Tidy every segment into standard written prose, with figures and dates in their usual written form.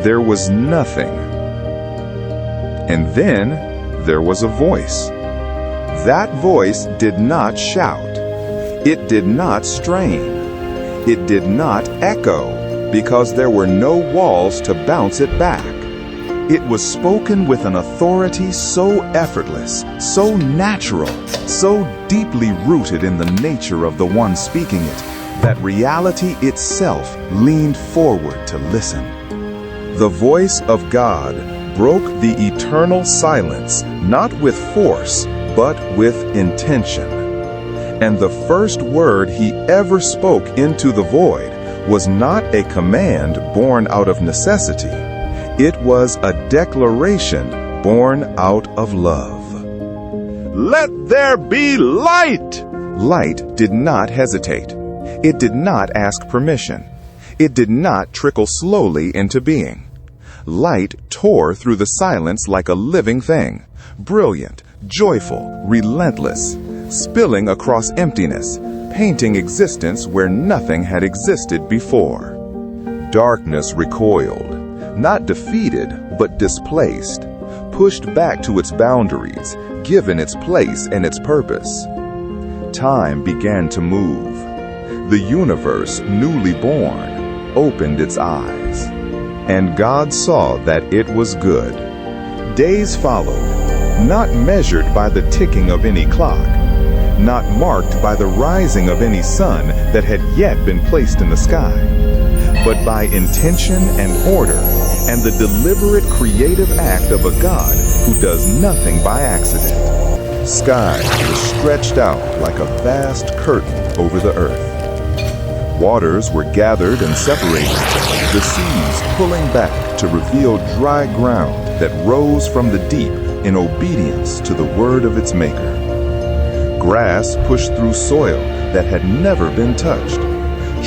there was nothing. And then there was a voice. That voice did not shout. It did not strain. It did not echo, because there were no walls to bounce it back. It was spoken with an authority so effortless, so natural, so deeply rooted in the nature of the one speaking it, that reality itself leaned forward to listen. The voice of God broke the eternal silence, not with force, but with intention. And the first word he ever spoke into the void was not a command born out of necessity. It was a declaration born out of love. "Let there be light!" Light did not hesitate. It did not ask permission. It did not trickle slowly into being. Light tore through the silence like a living thing, brilliant, joyful, relentless, spilling across emptiness, painting existence where nothing had existed before. Darkness recoiled, not defeated, but displaced, pushed back to its boundaries, given its place and its purpose. Time began to move. The universe, newly born, opened its eyes, and God saw that it was good. Days followed, not measured by the ticking of any clock, not marked by the rising of any sun that had yet been placed in the sky, but by intention and order, and the deliberate creative act of a God who does nothing by accident. Skies were stretched out like a vast curtain over the earth. Waters were gathered and separated, the seas pulling back to reveal dry ground that rose from the deep in obedience to the word of its maker. Grass pushed through soil that had never been touched.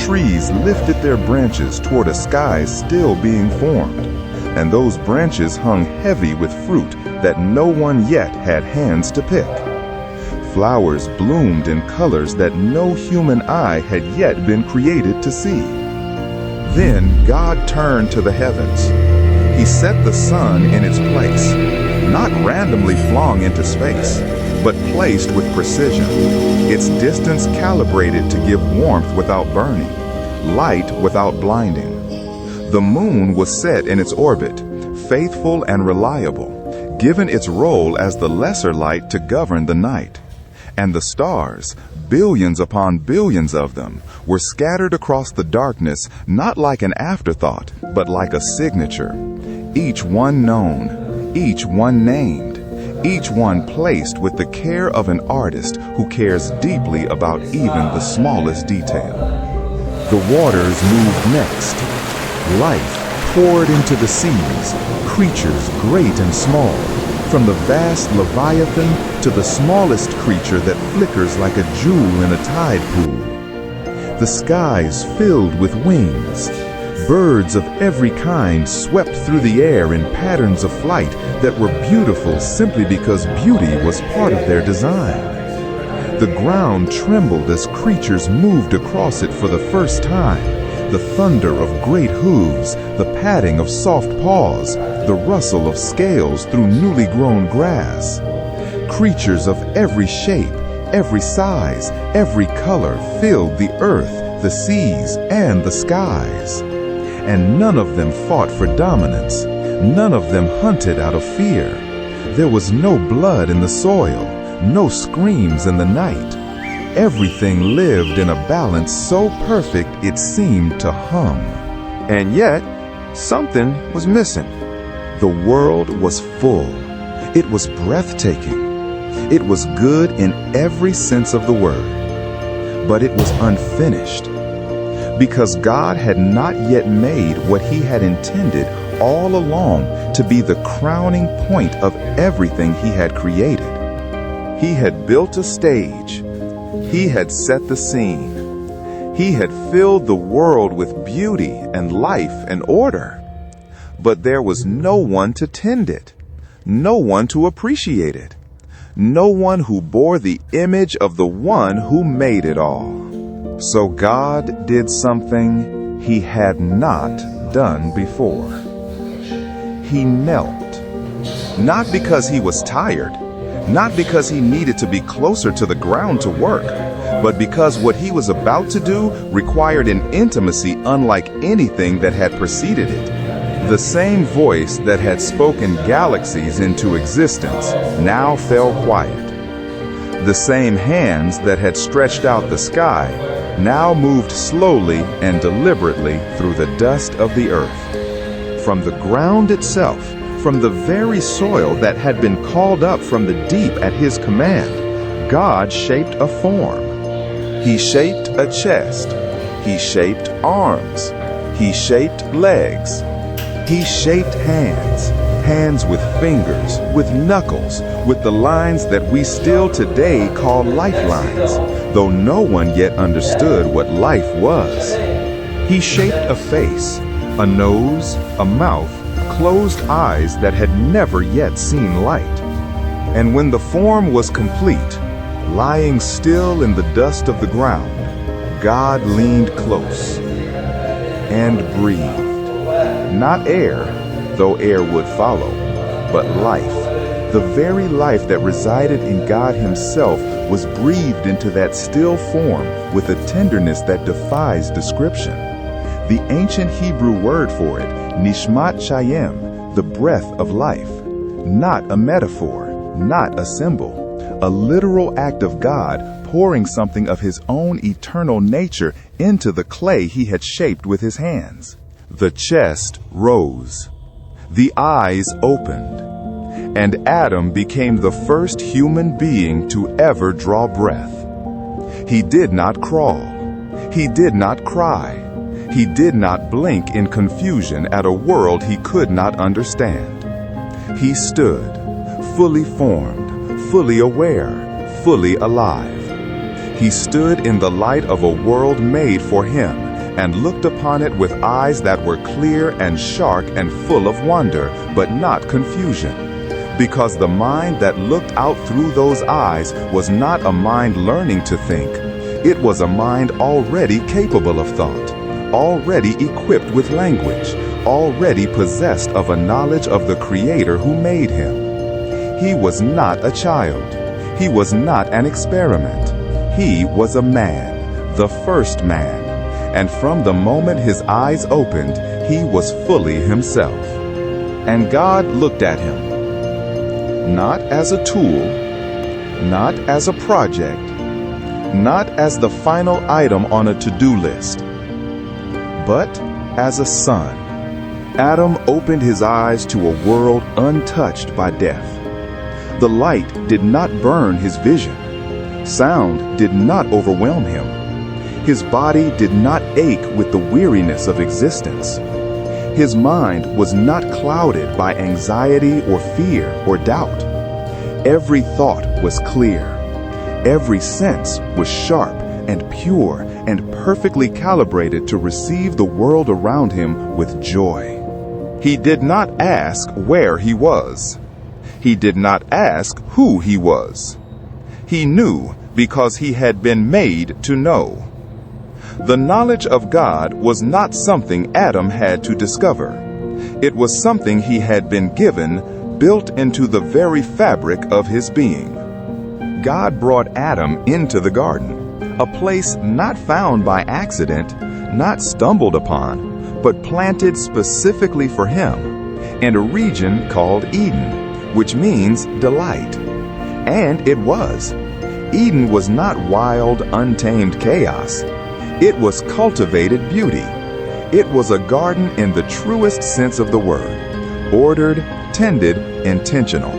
Trees lifted their branches toward a sky still being formed, and those branches hung heavy with fruit that no one yet had hands to pick. Flowers bloomed in colors that no human eye had yet been created to see. Then God turned to the heavens. He set the sun in its place, not randomly flung into space, but placed with precision, its distance calibrated to give warmth without burning, light without blinding. The moon was set in its orbit, faithful and reliable, given its role as the lesser light to govern the night. And the stars, billions upon billions of them, were scattered across the darkness not like an afterthought, but like a signature. Each one known, each one named, each one placed with the care of an artist who cares deeply about even the smallest detail. The waters moved next. Life poured into the seas, creatures great and small, from the vast leviathan to the smallest creature that flickers like a jewel in a tide pool. The skies filled with wings. Birds of every kind swept through the air in patterns of flight that were beautiful simply because beauty was part of their design. The ground trembled as creatures moved across it for the first time. The thunder of great hooves, the padding of soft paws, the rustle of scales through newly grown grass. Creatures of every shape, every size, every color filled the earth, the seas, and the skies. And none of them fought for dominance. None of them hunted out of fear. There was no blood in the soil, no screams in the night. Everything lived in a balance so perfect it seemed to hum. And yet, something was missing. The world was full. It was breathtaking. It was good in every sense of the word. But it was unfinished, because God had not yet made what he had intended all along to be the crowning point of everything he had created. He had built a stage. He had set the scene. He had filled the world with beauty and life and order. But there was no one to tend it, no one to appreciate it, no one who bore the image of the one who made it all. So God did something he had not done before. he knelt. Not because he was tired, not because he needed to be closer to the ground to work, but because what he was about to do required an intimacy unlike anything that had preceded it. The same voice that had spoken galaxies into existence now fell quiet. The same hands that had stretched out the sky now moved slowly and deliberately through the dust of the earth. From the ground itself, from the very soil that had been called up from the deep at his command, God shaped a form. He shaped a chest. He shaped arms. He shaped legs. He shaped hands. Hands with fingers, with knuckles, with the lines that we still today call lifelines, though no one yet understood what life was. He shaped a face, a nose, a mouth, closed eyes that had never yet seen light. And when the form was complete, lying still in the dust of the ground, God leaned close and breathed. Not air, though air would follow, but life. The very life that resided in God himself was breathed into that still form with a tenderness that defies description. The ancient Hebrew word for it, nishmat shayim, the breath of life. Not a metaphor, not a symbol. A literal act of God pouring something of his own eternal nature into the clay he had shaped with his hands. The chest rose. The eyes opened. And Adam became the first human being to ever draw breath. He did not crawl. He did not cry. He did not blink in confusion at a world he could not understand. He stood, fully formed, fully aware, fully alive. He stood in the light of a world made for him and looked upon it with eyes that were clear and sharp and full of wonder, but not confusion. Because the mind that looked out through those eyes was not a mind learning to think. It was a mind already capable of thought, already equipped with language, already possessed of a knowledge of the Creator who made him. He was not a child. He was not an experiment. He was a man, the first man. And from the moment his eyes opened, he was fully himself. And God looked at him, not as a tool, not as a project, not as the final item on a to-do list, but as a son. Adam opened his eyes to a world untouched by death. The light did not burn his vision. Sound did not overwhelm him. His body did not ache with the weariness of existence. His mind was not clouded by anxiety or fear or doubt. Every thought was clear. Every sense was sharp and pure and perfectly calibrated to receive the world around him with joy. He did not ask where he was. He did not ask who he was. He knew because he had been made to know. The knowledge of God was not something Adam had to discover. It was something he had been given, built into the very fabric of his being. God brought Adam into the garden, a place not found by accident, not stumbled upon, but planted specifically for him, in a region called Eden, which means delight. And it was. Eden was not wild, untamed chaos. It was cultivated beauty. It was a garden in the truest sense of the word, ordered, tended, intentional.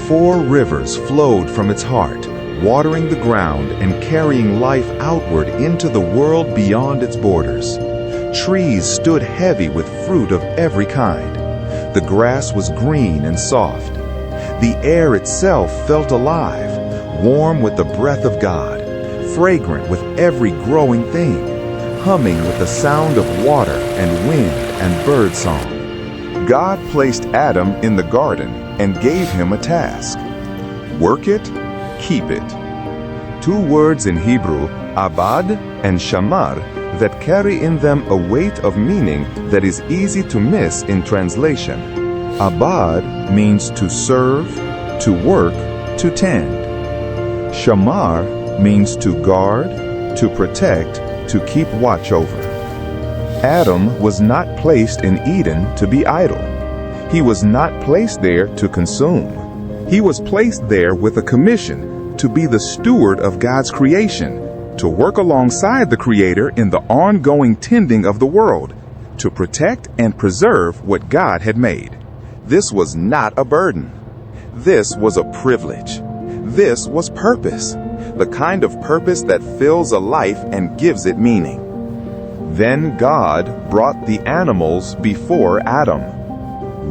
4 rivers flowed from its heart, watering the ground and carrying life outward into the world beyond its borders. Trees stood heavy with fruit of every kind. The grass was green and soft. The air itself felt alive, warm with the breath of God, fragrant with every growing thing, humming with the sound of water and wind and bird song. God placed Adam in the garden and gave him a task. Work it, keep it. 2 words in Hebrew, abad and shamar, that carry in them a weight of meaning that is easy to miss in translation. Abad means to serve, to work, to tend. Shamar means to guard, to protect, to keep watch over. Adam was not placed in Eden to be idle. He was not placed there to consume. He was placed there with a commission to be the steward of God's creation, to work alongside the Creator in the ongoing tending of the world, to protect and preserve what God had made. This was not a burden. This was a privilege. This was purpose, the kind of purpose that fills a life and gives it meaning. Then God brought the animals before Adam.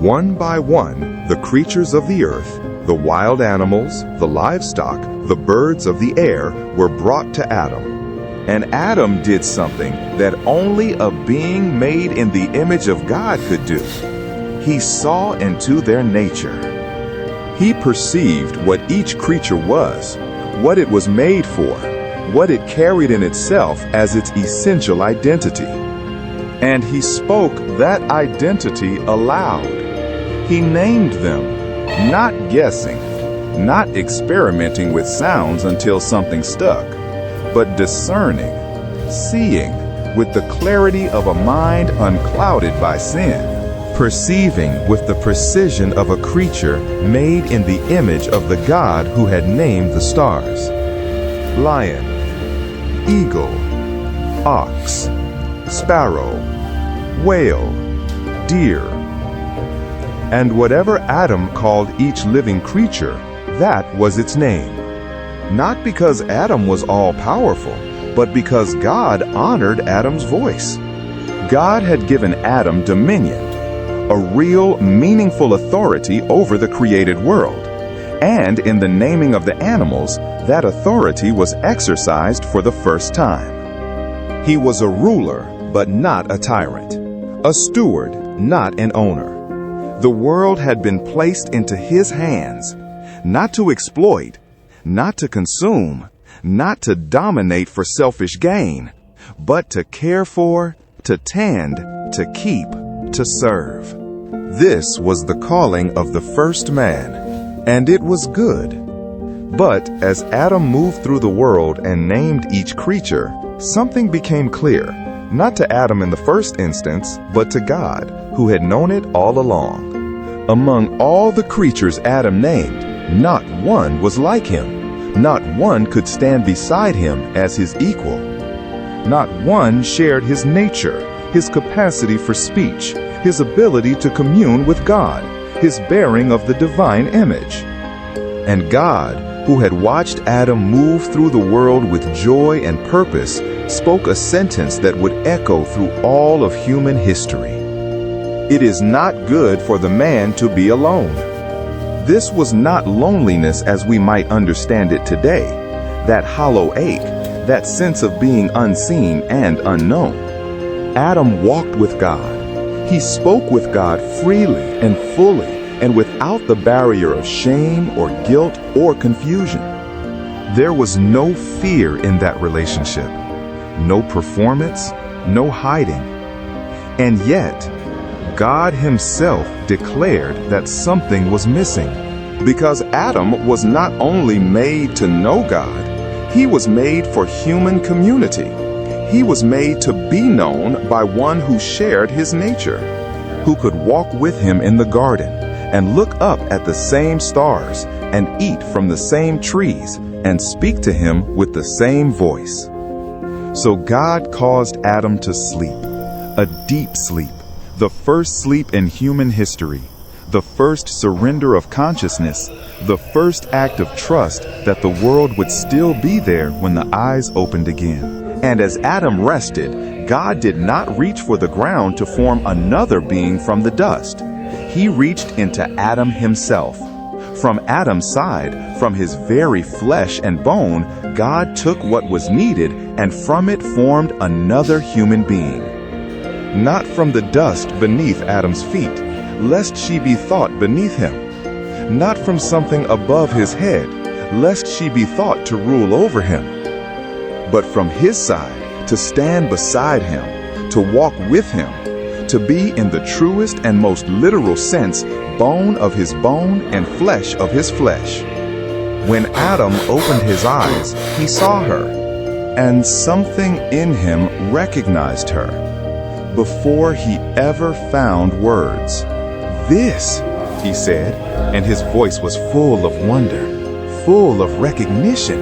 One by one, the creatures of the earth, the wild animals, the livestock, the birds of the air were brought to Adam. And Adam did something that only a being made in the image of God could do. He saw into their nature. He perceived what each creature was, what it was made for, what it carried in itself as its essential identity. And he spoke that identity aloud. He named them, not guessing, not experimenting with sounds until something stuck, but discerning, seeing with the clarity of a mind unclouded by sin, perceiving with the precision of a creature made in the image of the God who had named the stars. Lion, eagle, ox, sparrow, whale, deer. And whatever Adam called each living creature, that was its name. Not because Adam was all-powerful, but because God honored Adam's voice. God had given Adam dominion, a real, meaningful authority over the created world. And in the naming of the animals, that authority was exercised for the first time. He was a ruler, but not a tyrant, a steward, not an owner. The world had been placed into his hands, not to exploit, not to consume, not to dominate for selfish gain, but to care for, to tend, to keep, to serve. This was the calling of the first man, and it was good. But as Adam moved through the world and named each creature, something became clear, not to Adam in the first instance, but to God, who had known it all along. Among all the creatures Adam named, not one was like him. Not one could stand beside him as his equal. Not one shared his nature, his capacity for speech, his ability to commune with God, his bearing of the divine image. And God, who had watched Adam move through the world with joy and purpose, spoke a sentence that would echo through all of human history. It is not good for the man to be alone. This was not loneliness as we might understand it today, that hollow ache, that sense of being unseen and unknown. Adam walked with God. He spoke with God freely and fully and without the barrier of shame or guilt or confusion. There was no fear in that relationship, no performance, no hiding. And yet, God himself declared that something was missing, because Adam was not only made to know God, he was made for human community. He was made to be known by one who shared his nature, who could walk with him in the garden and look up at the same stars and eat from the same trees and speak to him with the same voice. So God caused Adam to sleep, a deep sleep, the first sleep in human history, the first surrender of consciousness, the first act of trust that the world would still be there when the eyes opened again. And as Adam rested, God did not reach for the ground to form another being from the dust. He reached into Adam himself. From Adam's side, from his very flesh and bone, God took what was needed and from it formed another human being. Not from the dust beneath Adam's feet, lest she be thought beneath him. Not from something above his head, lest she be thought to rule over him. But from his side, to stand beside him, to walk with him, to be in the truest and most literal sense, bone of his bone and flesh of his flesh. When Adam opened his eyes, he saw her, and something in him recognized her before he ever found words. "This," he said, and his voice was full of wonder, full of recognition,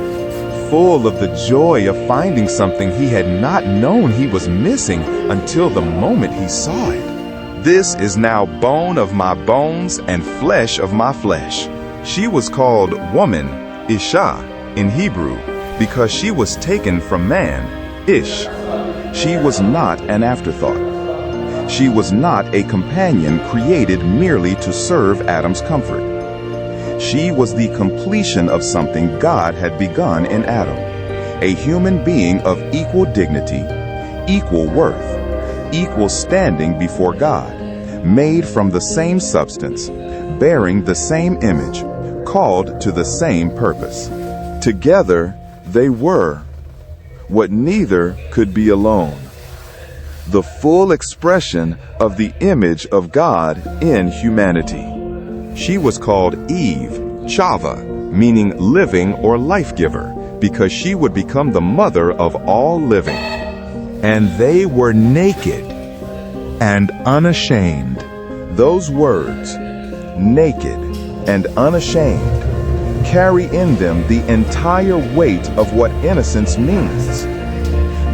full of the joy of finding something he had not known he was missing until the moment he saw it. "This is now bone of my bones and flesh of my flesh." She was called woman, Isha, in Hebrew, because she was taken from man, Ish. She was not an afterthought. She was not a companion created merely to serve Adam's comfort. She was the completion of something God had begun in Adam, a human being of equal dignity, equal worth, equal standing before God, made from the same substance, bearing the same image, called to the same purpose. Together they were what neither could be alone, the full expression of the image of God in humanity. She was called Eve, Chava, meaning living or life giver, because she would become the mother of all living. And they were naked and unashamed. Those words, naked and unashamed, carry in them the entire weight of what innocence means.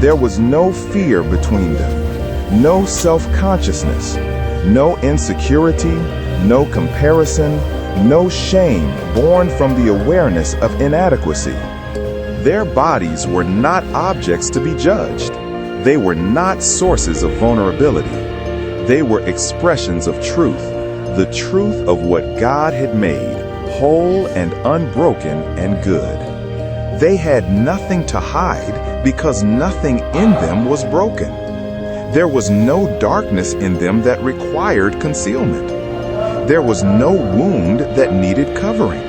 There was no fear between them, no self-consciousness, no insecurity, no comparison, no shame born from the awareness of inadequacy. Their bodies were not objects to be judged. They were not sources of vulnerability. They were expressions of truth, the truth of what God had made, whole and unbroken and good. They had nothing to hide because nothing in them was broken. There was no darkness in them that required concealment. There was no wound that needed covering.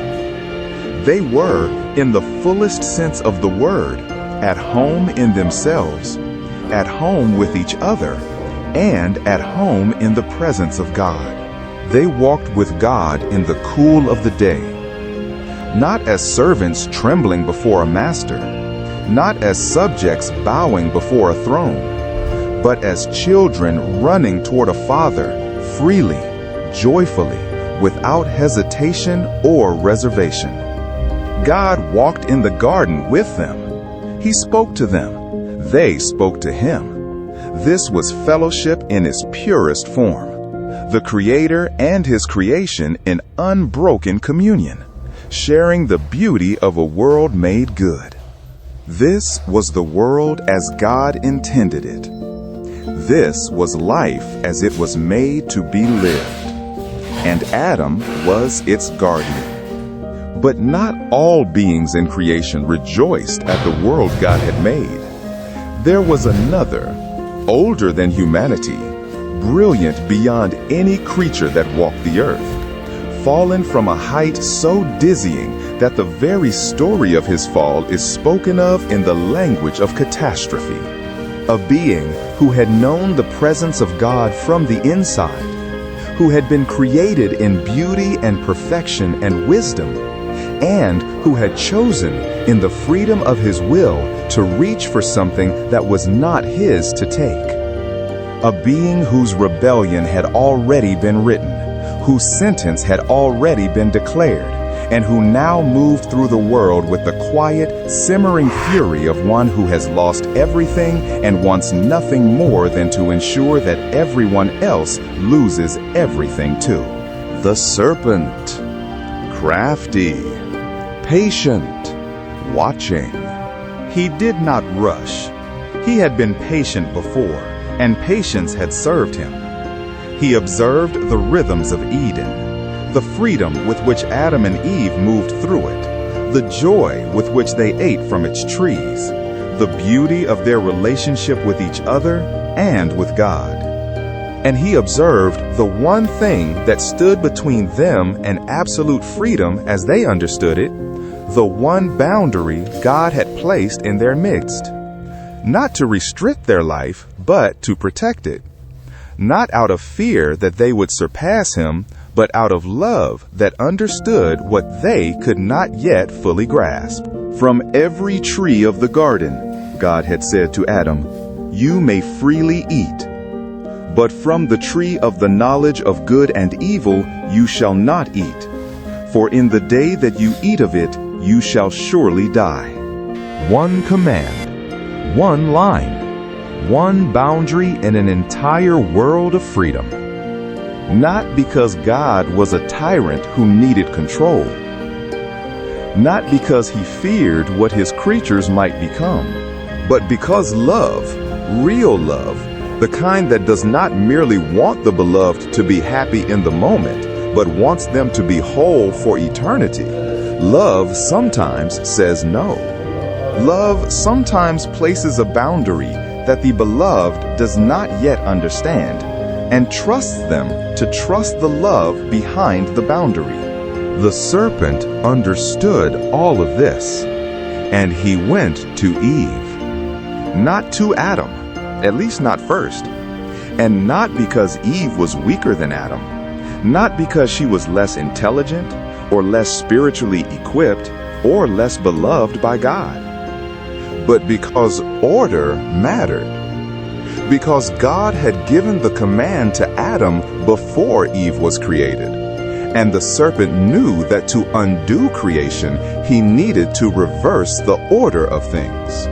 They were, in the fullest sense of the word, at home in themselves, at home with each other, and at home in the presence of God. They walked with God in the cool of the day, not as servants trembling before a master, not as subjects bowing before a throne, but as children running toward a father freely, joyfully, without hesitation or reservation. God walked in the garden with them. He spoke to them. They spoke to him. This was fellowship in its purest form, the Creator and his creation in unbroken communion, sharing the beauty of a world made good. This was the world as God intended it. This was life as it was made to be lived, and Adam was its guardian. But not all beings in creation rejoiced at the world God had made. There was another, older than humanity, brilliant beyond any creature that walked the earth, fallen from a height so dizzying that the very story of his fall is spoken of in the language of catastrophe. A being who had known the presence of God from the inside, who had been created in beauty and perfection and wisdom, and who had chosen in the freedom of his will to reach for something that was not his to take. A being whose rebellion had already been written, whose sentence had already been declared, and who now moved through the world with the quiet, simmering fury of one who has lost everything and wants nothing more than to ensure that everyone else loses everything too. The serpent, crafty, patient, watching. He did not rush. He had been patient before, and patience had served him. He observed the rhythms of Eden, the freedom with which Adam and Eve moved through it, the joy with which they ate from its trees, the beauty of their relationship with each other and with God. And he observed the one thing that stood between them and absolute freedom as they understood it, the one boundary God had placed in their midst, not to restrict their life, but to protect it. not out of fear that they would surpass him, but out of love that understood what they could not yet fully grasp. From every tree of the garden, God had said to Adam, "You may freely eat. But from the tree of the knowledge of good and evil you shall not eat. For in the day that you eat of it, you shall surely die." One command, one line, one boundary in an entire world of freedom. Not because God was a tyrant who needed control. Not because he feared what his creatures might become, but because love, real love, the kind that does not merely want the beloved to be happy in the moment, but wants them to be whole for eternity, love sometimes says no. Love sometimes places a boundary that the beloved does not yet understand, and trusts them to trust the love behind the boundary. The serpent understood all of this, and he went to Eve, not to Adam, at least not first, and not because Eve was weaker than Adam, not because she was less intelligent or less spiritually equipped or less beloved by God, but because order mattered. Because God had given the command to Adam before Eve was created, and the serpent knew that to undo creation, he needed to reverse the order of things.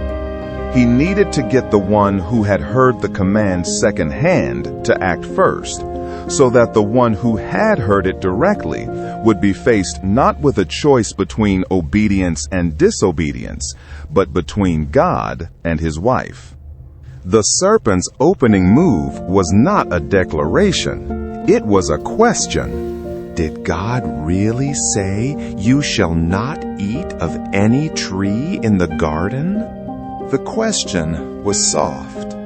He needed to get the one who had heard the command secondhand to act first, so that the one who had heard it directly would be faced not with a choice between obedience and disobedience, but between God and his wife. The serpent's opening move was not a declaration, it was a question. Did God really say, "You shall not eat of any tree in the garden"? The question was soft,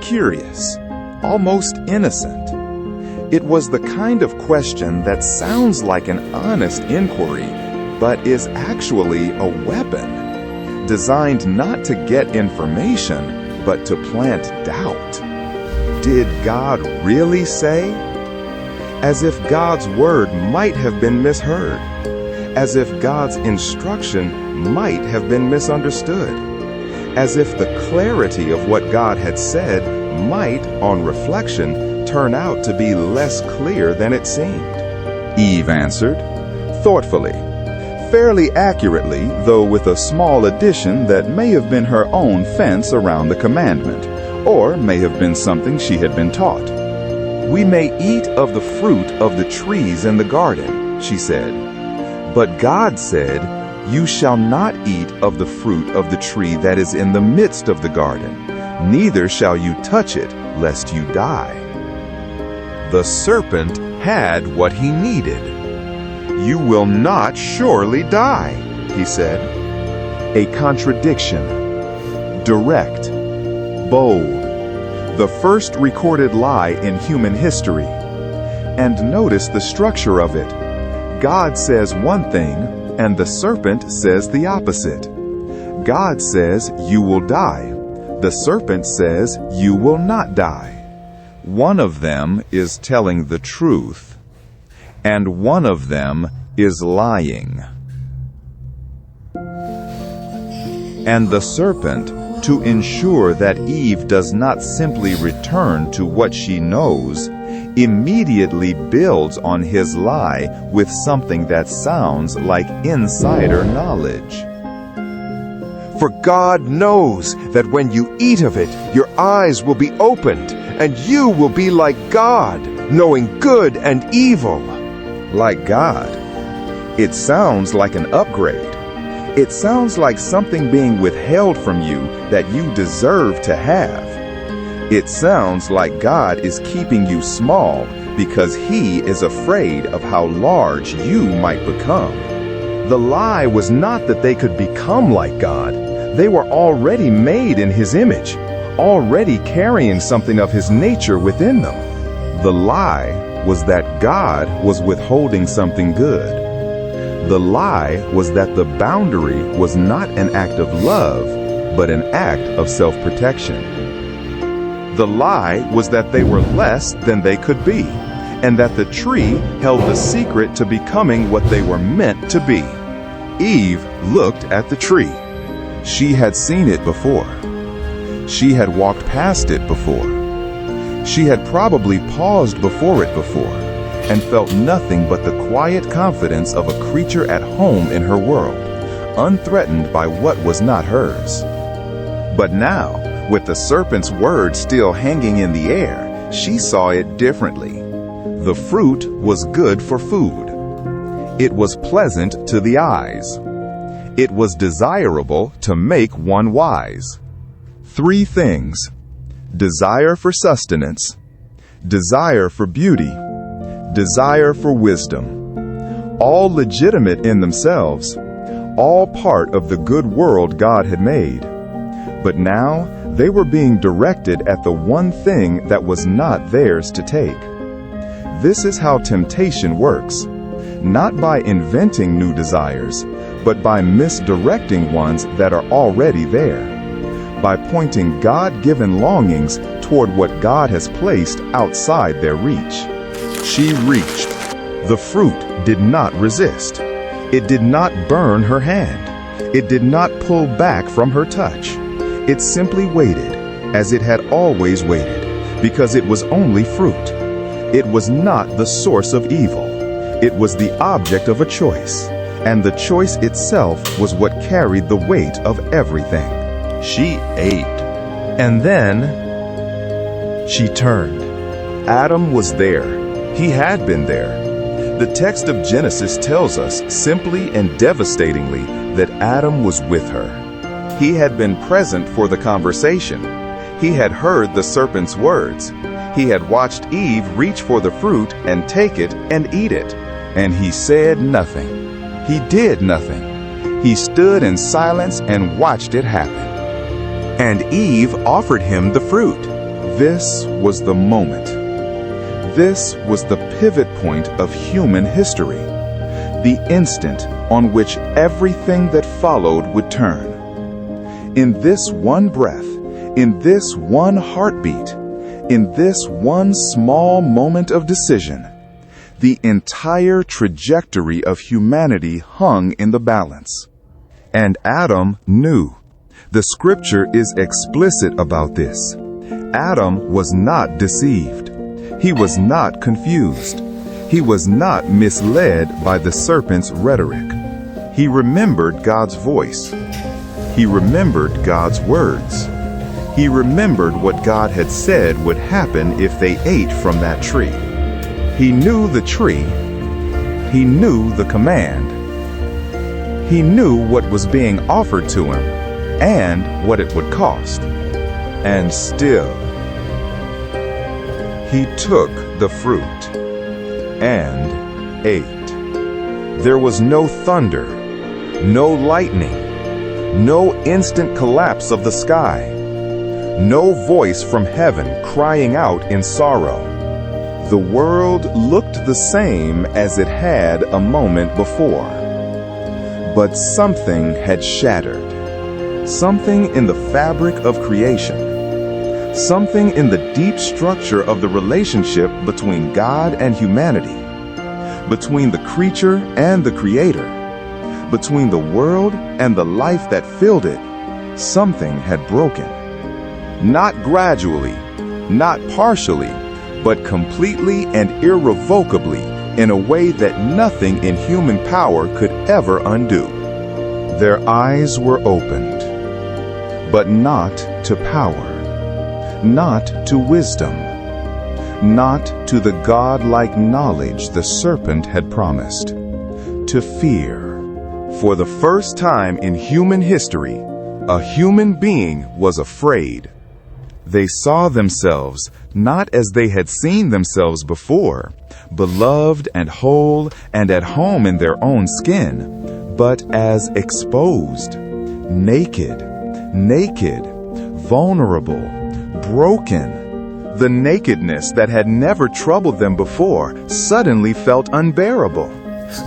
curious, almost innocent. It was the kind of question that sounds like an honest inquiry, but is actually a weapon, designed not to get information, but to plant doubt. Did God really say? As if God's word might have been misheard, as if God's instruction might have been misunderstood, as if the clarity of what God had said might, on reflection, turn out to be less clear than it seemed. Eve answered, thoughtfully, fairly accurately, though with a small addition that may have been her own fence around the commandment, or may have been something she had been taught. "We may eat of the fruit of the trees in the garden," she said. "But God said, 'You shall not eat of the fruit of the tree that is in the midst of the garden, neither shall you touch it, lest you die.'" The serpent had what he needed. "You will not surely die," he said. A contradiction. Direct. Bold. The first recorded lie in human history. And notice the structure of it. God says one thing, and the serpent says the opposite. God says, "You will die." The serpent says, "You will not die." One of them is telling the truth, and one of them is lying. And the serpent, to ensure that Eve does not simply return to what she knows, immediately builds on his lie with something that sounds like insider knowledge. "For God knows that when you eat of it, your eyes will be opened, and you will be like God, knowing good and evil." Like God. It sounds like an upgrade. It sounds like something being withheld from you that you deserve to have. It sounds like God is keeping you small because He is afraid of how large you might become. The lie was not that they could become like God. They were already made in His image, already carrying something of His nature within them. The lie was that God was withholding something good. The lie was that the boundary was not an act of love, but an act of self-protection. The lie was that they were less than they could be, and that the tree held the secret to becoming what they were meant to be. Eve looked at the tree. She had seen it before. She had walked past it before. She had probably paused before it before, and felt nothing but the quiet confidence of a creature at home in her world, unthreatened by what was not hers. But now, with the serpent's word still hanging in the air, she saw it differently. The fruit was good for food. It was pleasant to the eyes. It was desirable to make one wise. 3 things: desire for sustenance, desire for beauty, desire for wisdom. All legitimate in themselves, all part of the good world God had made. But now they were being directed at the one thing that was not theirs to take. This is how temptation works, not by inventing new desires, but by misdirecting ones that are already there, by pointing God-given longings toward what God has placed outside their reach. She reached. The fruit did not resist. It did not burn her hand. It did not pull back from her touch. It simply waited, as it had always waited, because it was only fruit. It was not the source of evil. It was the object of a choice, and the choice itself was what carried the weight of everything. She ate, and then she turned. Adam was there. He had been there. The text of Genesis tells us simply and devastatingly that Adam was with her. He had been present for the conversation. He had heard the serpent's words. He had watched Eve reach for the fruit and take it and eat it. And he said nothing. He did nothing. He stood in silence and watched it happen. And Eve offered him the fruit. This was the moment. This was the pivot point of human history. The instant on which everything that followed would turn. In this one breath, in this one heartbeat, in this one small moment of decision, the entire trajectory of humanity hung in the balance. And Adam knew. The scripture is explicit about this. Adam was not deceived. He was not confused. He was not misled by the serpent's rhetoric. He remembered God's voice. He remembered God's words. He remembered what God had said would happen if they ate from that tree. He knew the tree. He knew the command. He knew what was being offered to him and what it would cost. And still, he took the fruit and ate. There was no thunder, no lightning, no instant collapse of the sky, no voice from heaven crying out in sorrow. The world looked the same as it had a moment before. But something had shattered. Something in the fabric of creation. Something in the deep structure of the relationship between God and humanity. Between the creature and the creator. Between the world and the life that filled it. Something had broken. Not gradually, not partially, but completely and irrevocably in a way that nothing in human power could ever undo. Their eyes were opened, but not to power, not to wisdom, not to the God-like knowledge the serpent had promised, to fear. For the first time in human history, a human being was afraid. They saw themselves not as they had seen themselves before, beloved and whole and at home in their own skin, but as exposed, naked, vulnerable, broken. The nakedness that had never troubled them before suddenly felt unbearable.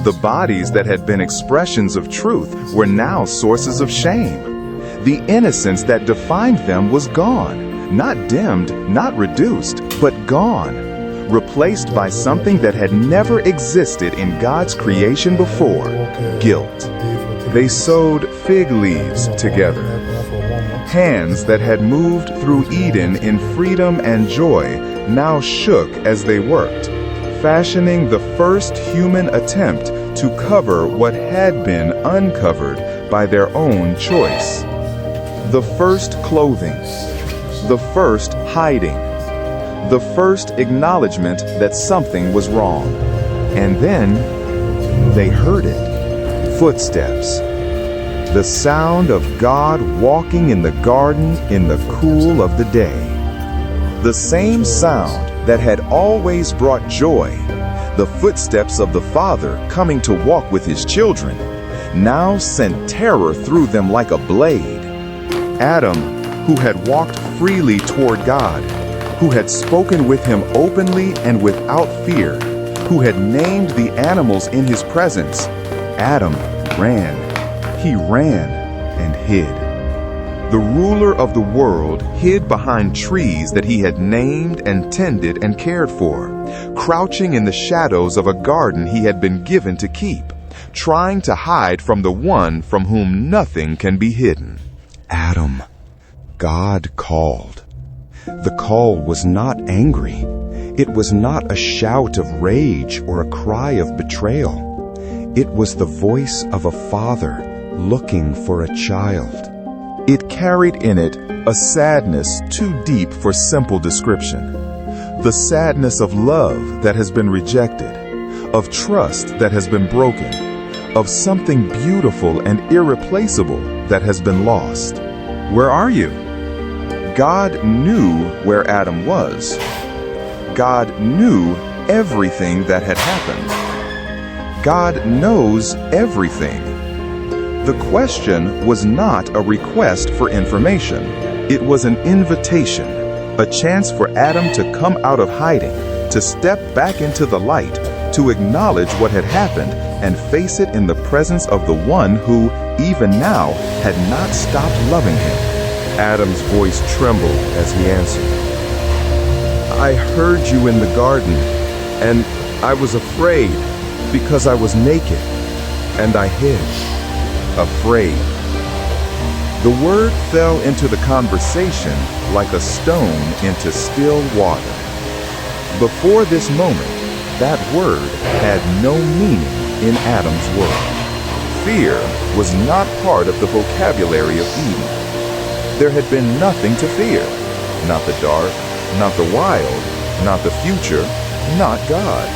The bodies that had been expressions of truth were now sources of shame. The innocence that defined them was gone. not dimmed, not reduced, but gone, replaced by something that had never existed in God's creation before: guilt. They sewed fig leaves together. Hands that had moved through Eden in freedom and joy now shook as they worked, fashioning the first human attempt to cover what had been uncovered by their own choice. The first clothing, the first hiding, the first acknowledgement that something was wrong. And then they heard it. Footsteps. The sound of God walking in the garden in the cool of the day. The same sound that had always brought joy, the footsteps of the Father coming to walk with his children, now sent terror through them like a blade. Adam, who had walked freely toward God, who had spoken with him openly and without fear, who had named the animals in his presence, Adam ran. He ran and hid. The ruler of the world hid behind trees that he had named and tended and cared for, crouching in the shadows of a garden he had been given to keep, trying to hide from the one from whom nothing can be hidden. Adam, God called. The call was not angry. It was not a shout of rage or a cry of betrayal. It was the voice of a father looking for a child. It carried in it a sadness too deep for simple description. The sadness of love that has been rejected, of trust that has been broken, of something beautiful and irreplaceable that has been lost. Where are you? God knew where Adam was. God knew everything that had happened. God knows everything. The question was not a request for information. It was an invitation, a chance for Adam to come out of hiding, to step back into the light, to acknowledge what had happened and face it in the presence of the one who, even now, had not stopped loving him. Adam's voice trembled as he answered, "I heard you in the garden, and I was afraid because I was naked, and I hid." Afraid. The word fell into the conversation like a stone into still water. Before this moment, that word had no meaning in Adam's world. Fear was not part of the vocabulary of Eden. There had been nothing to fear. Not the dark, not the wild, not the future, not God.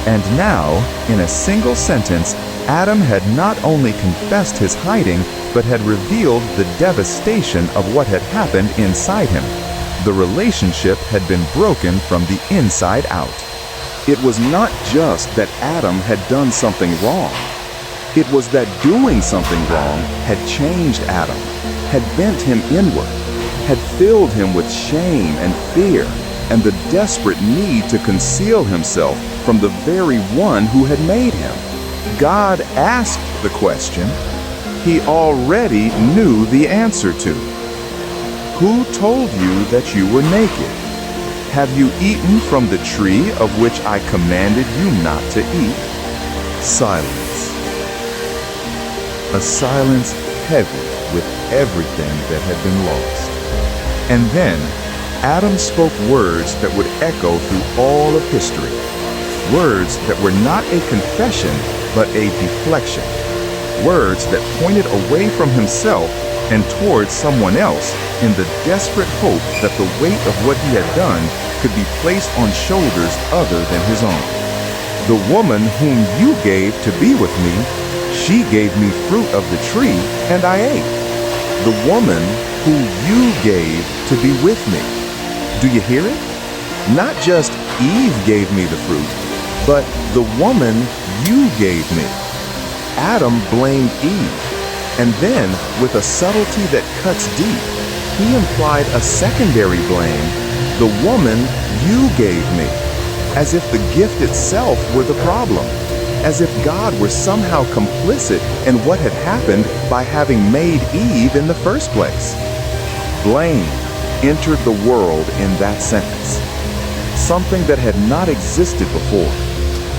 And now, in a single sentence, Adam had not only confessed his hiding, but had revealed the devastation of what had happened inside him. The relationship had been broken from the inside out. It was not just that Adam had done something wrong. It was that doing something wrong had changed Adam, had bent him inward, had filled him with shame and fear, and the desperate need to conceal himself from the very one who had made him. God asked the question he already knew the answer to. Who told you that you were naked? Have you eaten from the tree of which I commanded you not to eat? Silence. A silence heavy with everything that had been lost. And then Adam spoke words that would echo through all of history. Words that were not a confession, but a deflection. Words that pointed away from himself and towards someone else in the desperate hope that the weight of what he had done could be placed on shoulders other than his own. The woman whom you gave to be with me, she gave me fruit of the tree, and I ate. The woman who you gave to be with me. Do you hear it? Not just Eve gave me the fruit, but the woman you gave me. Adam blamed Eve, and then, with a subtlety that cuts deep, he implied a secondary blame, the woman you gave me, as if the gift itself were the problem, as if God were somehow complicit in what had happened by having made Eve in the first place. Blame, entered the world in that sentence. Something that had not existed before.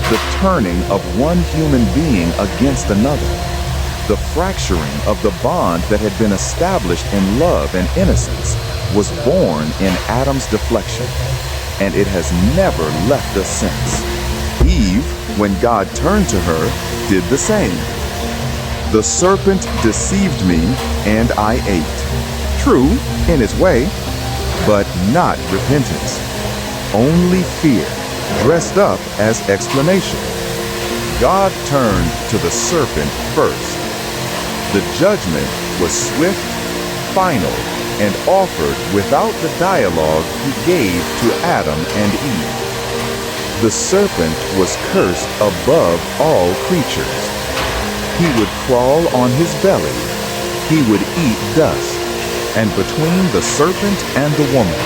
The turning of one human being against another. The fracturing of the bond that had been established in love and innocence was born in Adam's deflection, and it has never left us since. Eve, when God turned to her, did the same. The serpent deceived me, and I ate. True, in his way, but not repentance. Only fear, dressed up as explanation. God turned to the serpent first. The judgment was swift, final, and offered without the dialogue he gave to Adam and Eve. The serpent was cursed above all creatures. He would crawl on his belly. He would eat dust. And between the serpent and the woman,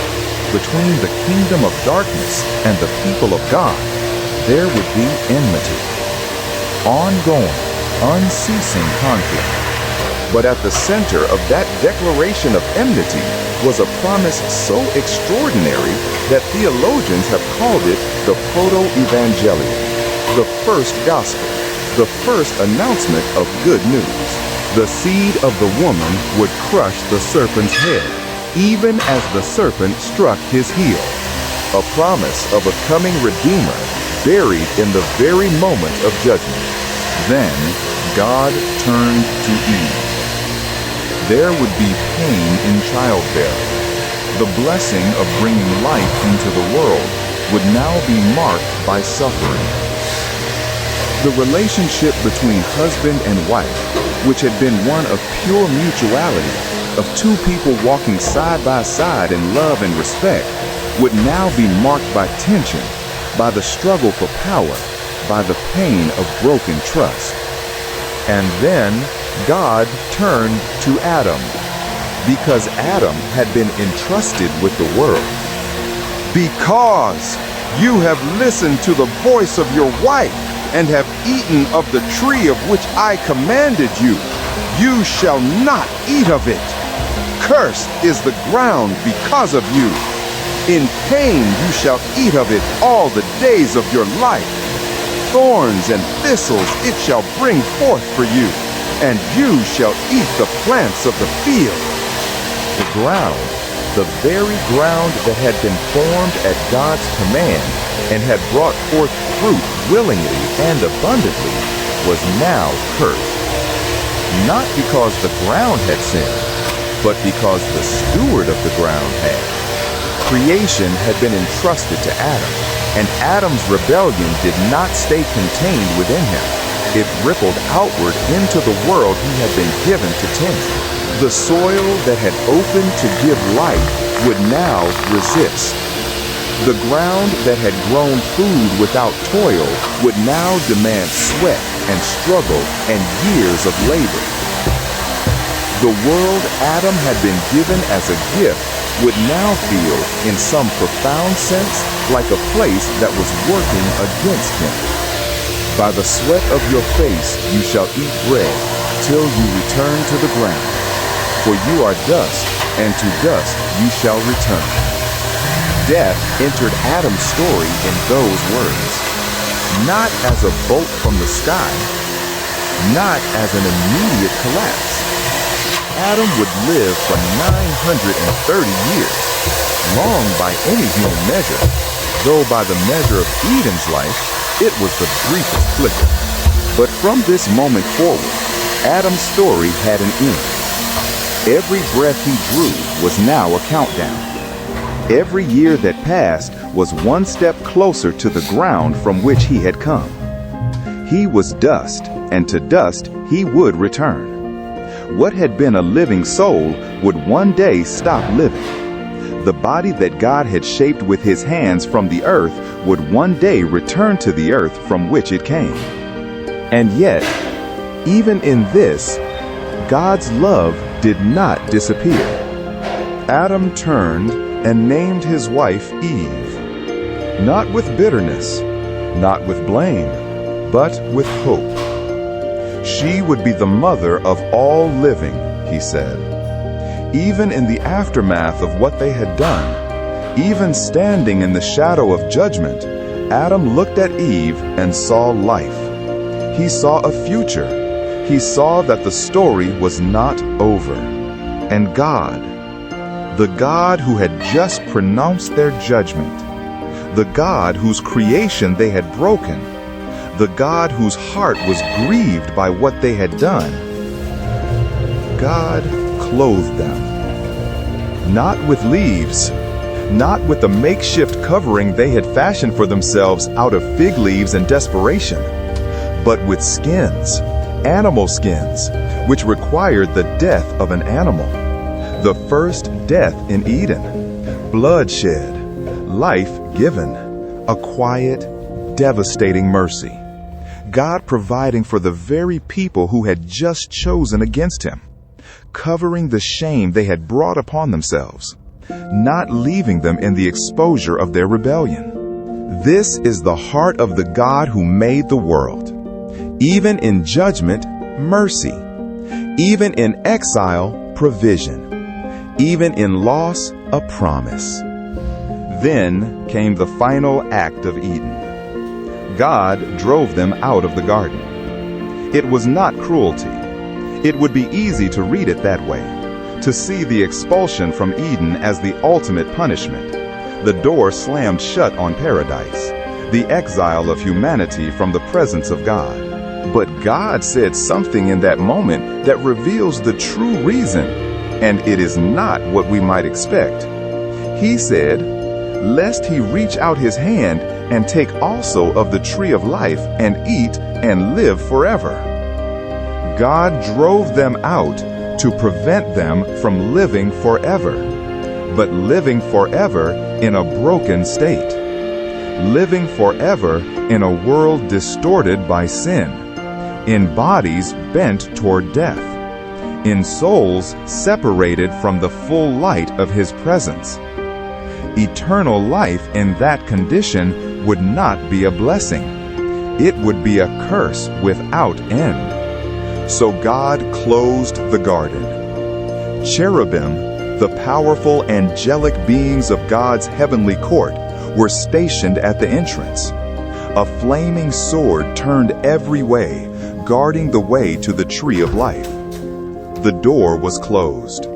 between the kingdom of darkness and the people of God, there would be enmity. Ongoing, unceasing conflict. But at the center of that declaration of enmity was a promise so extraordinary that theologians have called it the proto-evangelium, the first gospel, the first announcement of good news. The seed of the woman would crush the serpent's head, even as the serpent struck his heel. A promise of a coming Redeemer buried in the very moment of judgment. Then God turned to Eve. There would be pain in childbearing. The blessing of bringing life into the world would now be marked by suffering. The relationship between husband and wife, which had been one of pure mutuality, of two people walking side by side in love and respect, would now be marked by tension, by the struggle for power, by the pain of broken trust. And then God turned to Adam, because Adam had been entrusted with the world. Because you have listened to the voice of your wife and have eaten of the tree of which I commanded you, you shall not eat of it. Cursed is the ground because of you. In pain you shall eat of it all the days of your life. Thorns and thistles it shall bring forth for you, and you shall eat the plants of the field. The ground, the very ground that had been formed at God's command and had brought forth fruit willingly and abundantly, was now cursed. Not because the ground had sinned, but because the steward of the ground had. Creation had been entrusted to Adam, and Adam's rebellion did not stay contained within him. It rippled outward into the world he had been given to tend. The soil that had opened to give life would now resist. The ground that had grown food without toil would now demand sweat and struggle and years of labor. The world Adam had been given as a gift would now feel, in some profound sense, like a place that was working against him. By the sweat of your face you shall eat bread, till you return to the ground. For you are dust, and to dust you shall return. Death entered Adam's story in those words, not as a bolt from the sky, not as an immediate collapse. Adam would live for 930 years, long by any human measure, though by the measure of Eden's life, it was the briefest flicker. But from this moment forward, Adam's story had an end. Every breath he drew was now a countdown. Every year that passed was one step closer to the ground from which he had come. He was dust, and to dust he would return. What had been a living soul would one day stop living. The body that God had shaped with his hands from the earth would one day return to the earth from which it came. And yet, even in this, God's love did not disappear. Adam turned and named his wife Eve, not with bitterness, not with blame, but with hope. She would be the mother of all living, he said. Even in the aftermath of what they had done, even standing in the shadow of judgment, Adam looked at Eve and saw life. He saw a future. He saw that the story was not over. And God, the God who had just pronounced their judgment, the God whose creation they had broken, the God whose heart was grieved by what they had done, God clothed them. Not with leaves, not with the makeshift covering they had fashioned for themselves out of fig leaves and desperation, but with skins, animal skins, which required the death of an animal. The first death in Eden, bloodshed, life given, a quiet, devastating mercy. God providing for the very people who had just chosen against him, covering the shame they had brought upon themselves, not leaving them in the exposure of their rebellion. This is the heart of the God who made the world. Even in judgment, mercy. Even in exile, provision. Even in loss, a promise. Then came the final act of Eden. God drove them out of the garden. It was not cruelty. It would be easy to read it that way, to see the expulsion from Eden as the ultimate punishment, the door slammed shut on paradise, the exile of humanity from the presence of God. But God said something in that moment that reveals the true reason, and it is not what we might expect. He said, "Lest he reach out his hand and take also of the tree of life and eat and live forever." God drove them out to prevent them from living forever, but living forever in a broken state, living forever in a world distorted by sin, in bodies bent toward death, in souls separated from the full light of his presence. Eternal life in that condition would not be a blessing. It would be a curse without end. So God closed the garden. Cherubim, the powerful angelic beings of God's heavenly court, were stationed at the entrance. A flaming sword turned every way, guarding the way to the tree of life. The door was closed.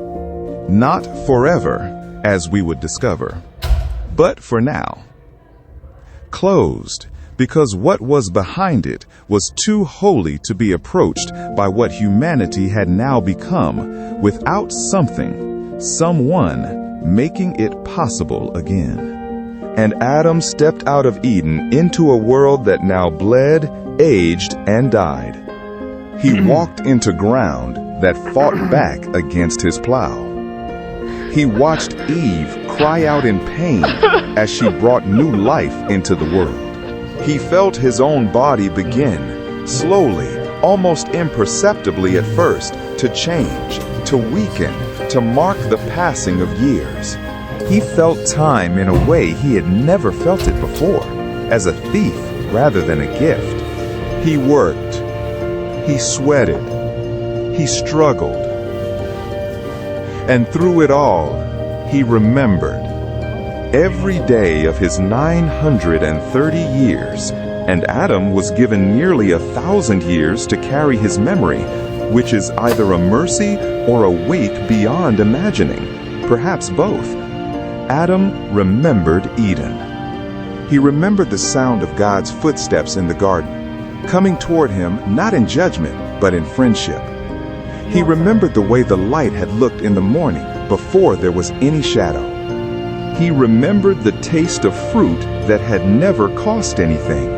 Not forever, as we would discover, but for now. Closed, because what was behind it was too holy to be approached by what humanity had now become, without something, someone, making it possible again. And Adam stepped out of Eden into a world that now bled, aged, and died. He walked into ground that fought back against his plow. He watched Eve cry out in pain as she brought new life into the world. He felt his own body begin, slowly, almost imperceptibly at first, to change, to weaken, to mark the passing of years. He felt time in a way he had never felt it before, as a thief rather than a gift. He worked. He sweated. He struggled. And through it all, he remembered. Every day of his 930 years, and Adam was given nearly 1,000 years to carry his memory, which is either a mercy or a weight beyond imagining, perhaps both. Adam remembered Eden. He remembered the sound of God's footsteps in the garden, coming toward him not in judgment, but in friendship. He remembered the way the light had looked in the morning before there was any shadow. He remembered the taste of fruit that had never cost anything.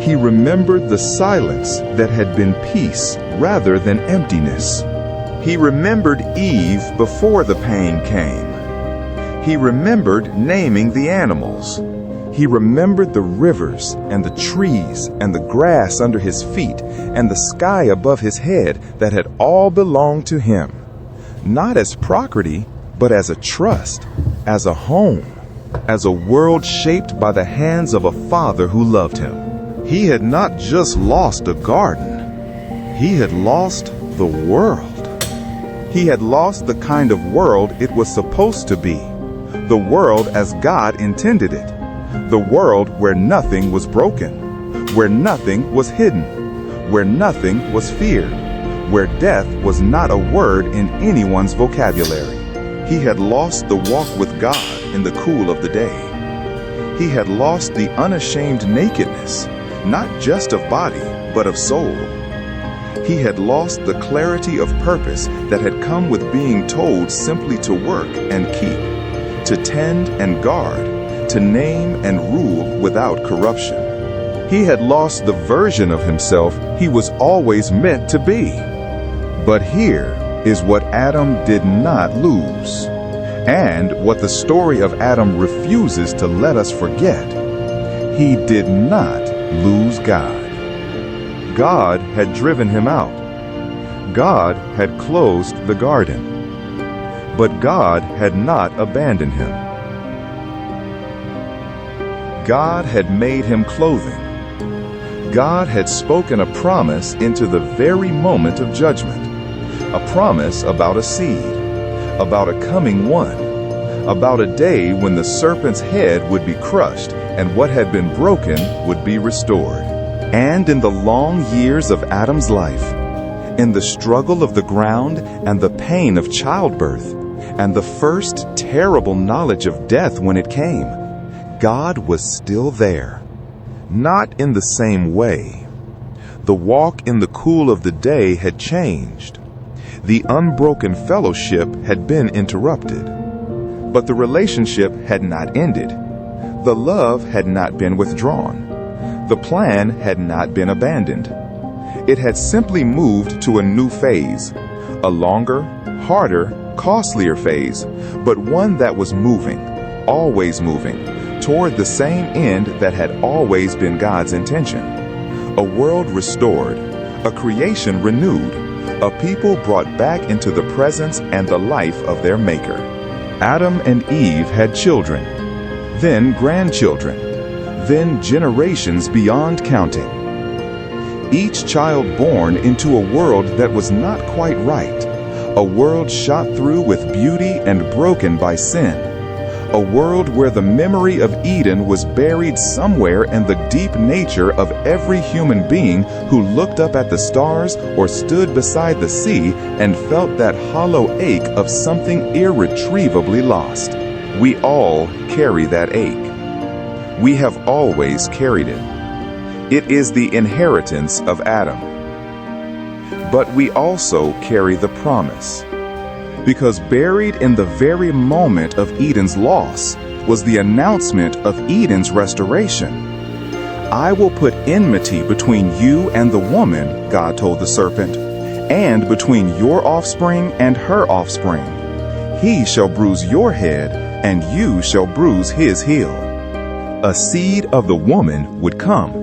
He remembered the silence that had been peace rather than emptiness. He remembered Eve before the pain came. He remembered naming the animals. He remembered the rivers and the trees and the grass under his feet and the sky above his head that had all belonged to him, not as property, but as a trust, as a home, as a world shaped by the hands of a father who loved him. He had not just lost a garden, he had lost the world. He had lost the kind of world it was supposed to be, the world as God intended it, the world where nothing was broken, where nothing was hidden, where nothing was feared, where death was not a word in anyone's vocabulary. He had lost the walk with God in the cool of the day. He had lost the unashamed nakedness, not just of body, but of soul. He had lost the clarity of purpose that had come with being told simply to work and keep, to tend and guard, to name and rule without corruption. He had lost the version of himself he was always meant to be. But here is what Adam did not lose, and what the story of Adam refuses to let us forget. He did not lose God. God had driven him out. God had closed the garden. But God had not abandoned him. God had made him clothing. God had spoken a promise into the very moment of judgment, a promise about a seed, about a coming one, about a day when the serpent's head would be crushed and what had been broken would be restored. And in the long years of Adam's life, in the struggle of the ground and the pain of childbirth, and the first terrible knowledge of death when it came, God was still there. Not in the same way. The walk in the cool of the day had changed. The unbroken fellowship had been interrupted. But the relationship had not ended. The love had not been withdrawn. The plan had not been abandoned. It had simply moved to a new phase, a longer, harder, costlier phase, but one that was moving, always moving, toward the same end that had always been God's intention. A world restored, a creation renewed, a people brought back into the presence and the life of their Maker. Adam and Eve had children, then grandchildren, then generations beyond counting. Each child born into a world that was not quite right, a world shot through with beauty and broken by sin, a world where the memory of Eden was buried somewhere in the deep nature of every human being who looked up at the stars or stood beside the sea and felt that hollow ache of something irretrievably lost. We all carry that ache. We have always carried it. It is the inheritance of Adam. But we also carry the promise. Because buried in the very moment of Eden's loss was the announcement of Eden's restoration. I will put enmity between you and the woman, God told the serpent, and between your offspring and her offspring. He shall bruise your head, and you shall bruise his heel. A seed of the woman would come,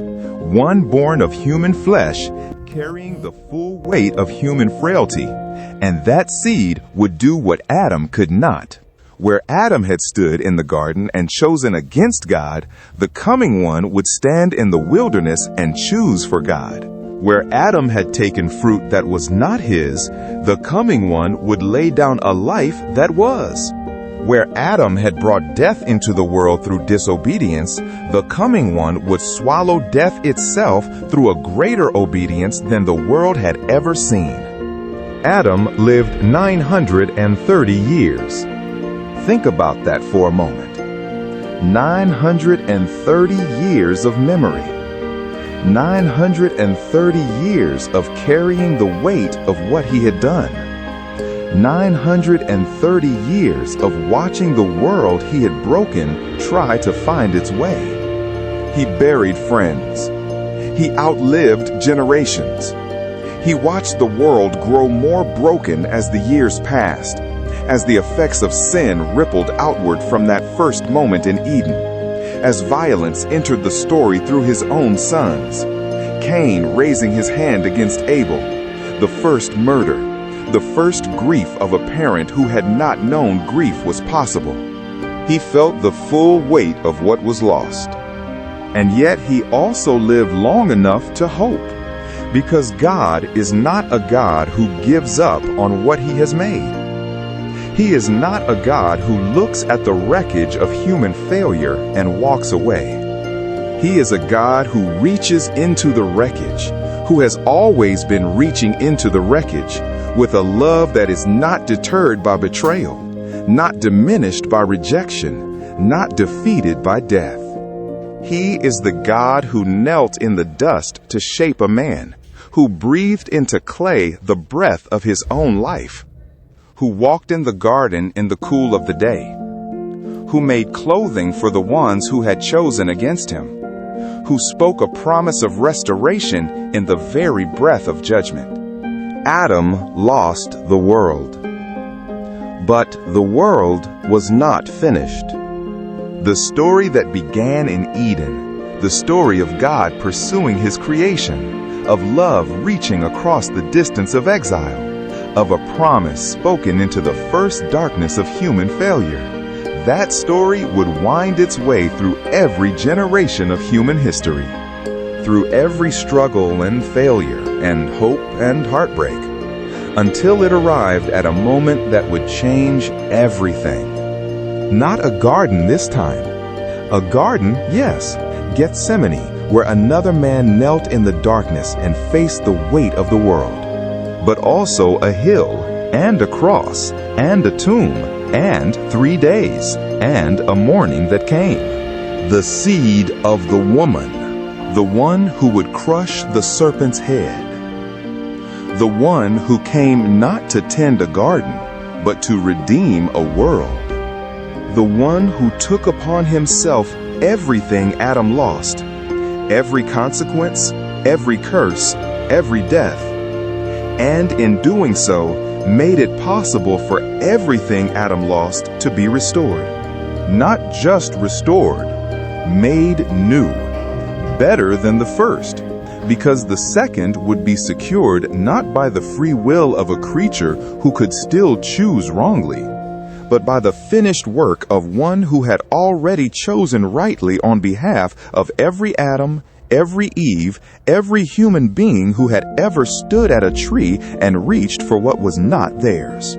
one born of human flesh, carrying the full weight of human frailty, and that seed would do what Adam could not. Where Adam had stood in the garden and chosen against God, the coming one would stand in the wilderness and choose for God. Where Adam had taken fruit that was not his, the coming one would lay down a life that was. Where Adam had brought death into the world through disobedience, the coming one would swallow death itself through a greater obedience than the world had ever seen. Adam lived 930 years. Think about that for a moment. 930 years of memory. 930 years of carrying the weight of what he had done. 930 years of watching the world he had broken try to find its way. He buried friends. He outlived generations. He watched the world grow more broken as the years passed, as the effects of sin rippled outward from that first moment in Eden, as violence entered the story through his own sons. Cain raising his hand against Abel, the first murder, the first grief of a parent who had not known grief was possible. He felt the full weight of what was lost. And yet he also lived long enough to hope, Because God is not a God who gives up on what He has made. He is not a God who looks at the wreckage of human failure and walks away. He is a God who reaches into the wreckage, who has always been reaching into the wreckage, with a love that is not deterred by betrayal, not diminished by rejection, not defeated by death. He is the God who knelt in the dust to shape a man, who breathed into clay the breath of His own life, who walked in the garden in the cool of the day, who made clothing for the ones who had chosen against Him, who spoke a promise of restoration in the very breath of judgment. Adam lost the world. But the world was not finished. The story that began in Eden, the story of God pursuing His creation, of love reaching across the distance of exile, of a promise spoken into the first darkness of human failure, that story would wind its way through every generation of human history, through every struggle and failure and hope and heartbreak, until it arrived at a moment that would change everything. Not a garden this time. A garden, yes, Gethsemane, where another man knelt in the darkness and faced the weight of the world, but also a hill and a cross and a tomb and 3 days and a morning that came. The seed of the woman, the one who would crush the serpent's head, the one who came not to tend a garden, but to redeem a world, the one who took upon Himself everything Adam lost, every consequence, every curse, every death, and in doing so, made it possible for everything Adam lost to be restored. Not just restored, made new, better than the first, because the second would be secured not by the free will of a creature who could still choose wrongly, but by the finished work of one who had already chosen rightly on behalf of every Adam, every Eve, every human being who had ever stood at a tree and reached for what was not theirs.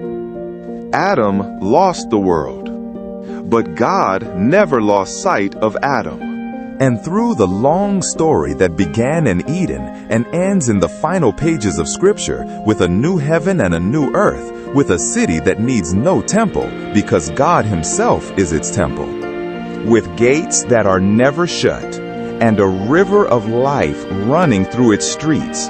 Adam lost the world, but God never lost sight of Adam. And through the long story that began in Eden and ends in the final pages of Scripture with a new heaven and a new earth, with a city that needs no temple because God Himself is its temple, with gates that are never shut, and a river of life running through its streets,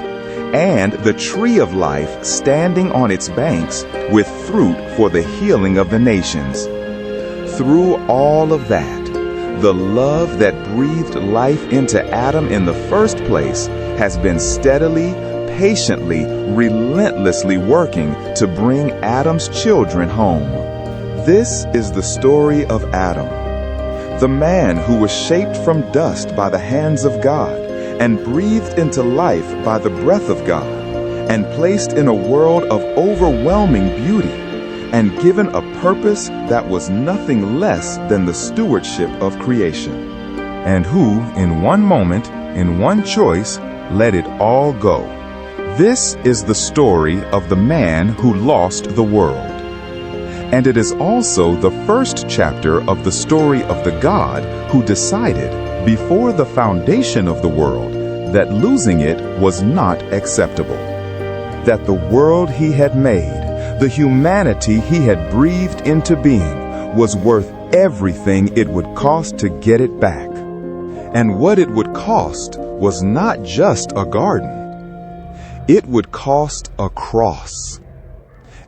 and the tree of life standing on its banks with fruit for the healing of the nations. Through all of that, the love that breathed life into Adam in the first place has been steadily, patiently, relentlessly working to bring Adam's children home. This is the story of Adam, the man who was shaped from dust by the hands of God and breathed into life by the breath of God and placed in a world of overwhelming beauty and given a purpose that was nothing less than the stewardship of creation, and who, in one moment, in one choice, let it all go. This is the story of the man who lost the world. And it is also the first chapter of the story of the God who decided, before the foundation of the world, that losing it was not acceptable, that the world He had made, the humanity He had breathed into being, was worth everything it would cost to get it back. And what it would cost was not just a garden. It would cost a cross.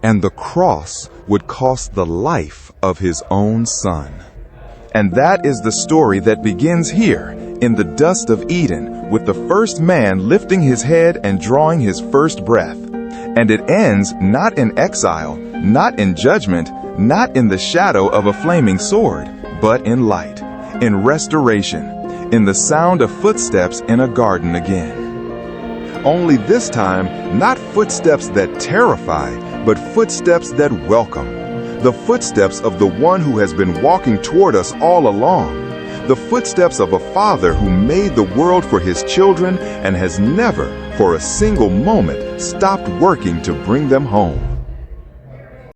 And the cross would cost the life of His own Son. And that is the story that begins here, in the dust of Eden, with the first man lifting his head and drawing his first breath. And it ends not in exile, not in judgment, not in the shadow of a flaming sword, but in light, in restoration, in the sound of footsteps in a garden again. Only this time, not footsteps that terrify, but footsteps that welcome. The footsteps of the one who has been walking toward us all along. The footsteps of a Father who made the world for His children and has never, for a single moment stopped working to bring them home.